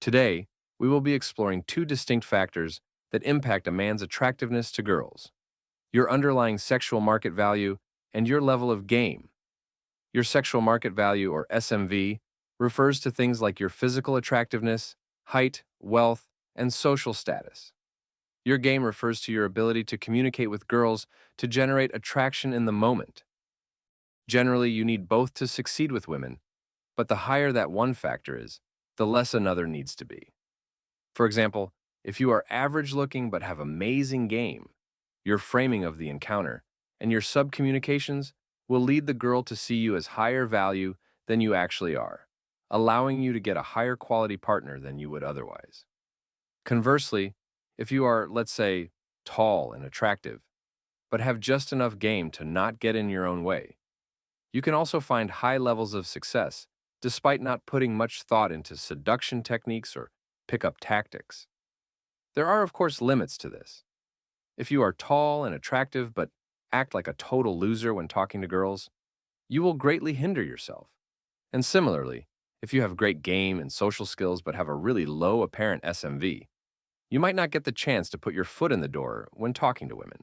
Today, we will be exploring two distinct factors that impact a man's attractiveness to girls: your underlying sexual market value and your level of game. Your sexual market value, or SMV, refers to things like your physical attractiveness, height, wealth, and social status. Your game refers to your ability to communicate with girls to generate attraction in the moment. Generally, you need both to succeed with women, but the higher that one factor is, the less another needs to be. For example, if you are average looking but have amazing game, your framing of the encounter and your subcommunications will lead the girl to see you as higher value than you actually are, allowing you to get a higher quality partner than you would otherwise. Conversely, if you are, let's say, tall and attractive, but have just enough game to not get in your own way, you can also find high levels of success despite not putting much thought into seduction techniques or pickup tactics. There are, of course, limits to this. If you are tall and attractive but act like a total loser when talking to girls, you will greatly hinder yourself. And similarly, if you have great game and social skills but have a really low apparent SMV, you might not get the chance to put your foot in the door when talking to women.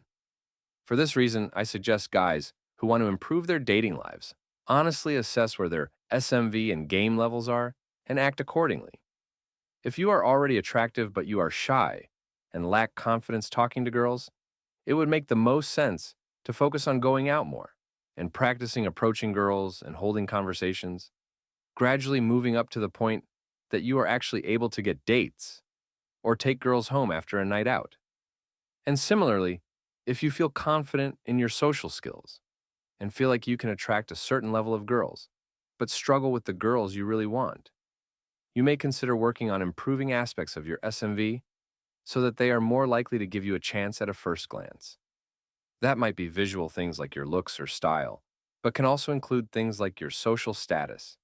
For this reason, I suggest guys who want to improve their dating lives honestly assess where their SMV and game levels are and act accordingly. If you are already attractive but you are shy and lack confidence talking to girls, it would make the most sense to focus on going out more and practicing approaching girls and holding conversations, gradually moving up to the point that you are actually able to get dates or take girls home after a night out. And similarly, if you feel confident in your social skills and feel like you can attract a certain level of girls, but struggle with the girls you really want, you may consider working on improving aspects of your SMV so that they are more likely to give you a chance at a first glance. That might be visual things like your looks or style, but can also include things like your social status.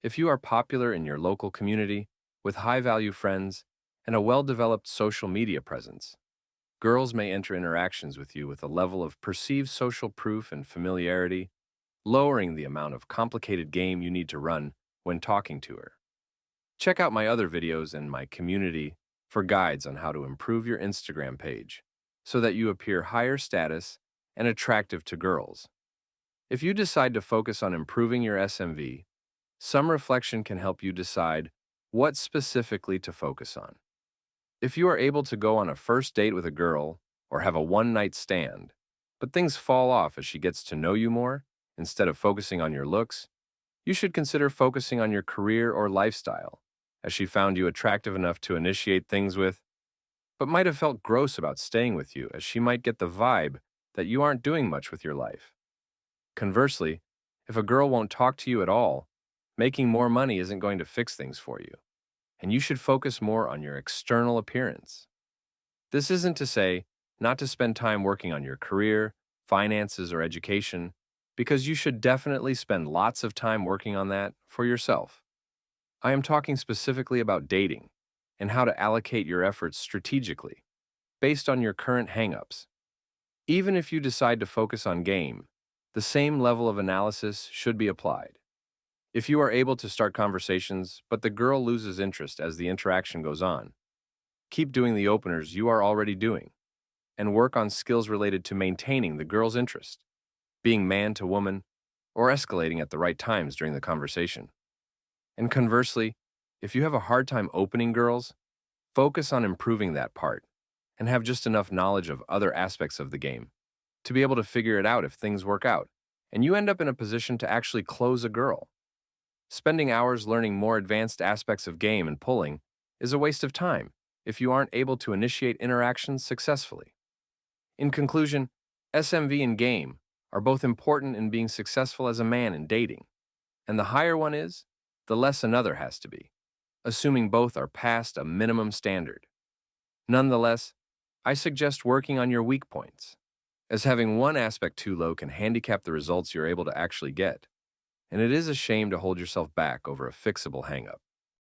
If you are popular in your local community, with high-value friends, and a well-developed social media presence, girls may enter interactions with you with a level of perceived social proof and familiarity, lowering the amount of complicated game you need to run when talking to her. Check out my other videos in my community for guides on how to improve your Instagram page so that you appear higher status and attractive to girls. If you decide to focus on improving your SMV, some reflection can help you decide what specifically to focus on. If you are able to go on a first date with a girl or have a one-night stand, but things fall off as she gets to know you more instead of focusing on your looks, you should consider focusing on your career or lifestyle, as she found you attractive enough to initiate things with, but might have felt gross about staying with you as she might get the vibe that you aren't doing much with your life. Conversely, if a girl won't talk to you at all, making more money isn't going to fix things for you, and you should focus more on your external appearance. This isn't to say not to spend time working on your career, finances, or education, because you should definitely spend lots of time working on that for yourself. I am talking specifically about dating and how to allocate your efforts strategically, based on your current hang-ups. Even if you decide to focus on game, the same level of analysis should be applied. If you are able to start conversations, but the girl loses interest as the interaction goes on, keep doing the openers you are already doing, and work on skills related to maintaining the girl's interest, being man to woman, or escalating at the right times during the conversation. And conversely, if you have a hard time opening girls, focus on improving that part and have just enough knowledge of other aspects of the game to be able to figure it out if things work out, and you end up in a position to actually close a girl. Spending hours learning more advanced aspects of game and pulling is a waste of time if you aren't able to initiate interactions successfully. In conclusion, SMV and game are both important in being successful as a man in dating, and the higher one is, the less another has to be, assuming both are past a minimum standard. Nonetheless, I suggest working on your weak points, as having one aspect too low can handicap the results you're able to actually get, and it is a shame to hold yourself back over a fixable hang-up.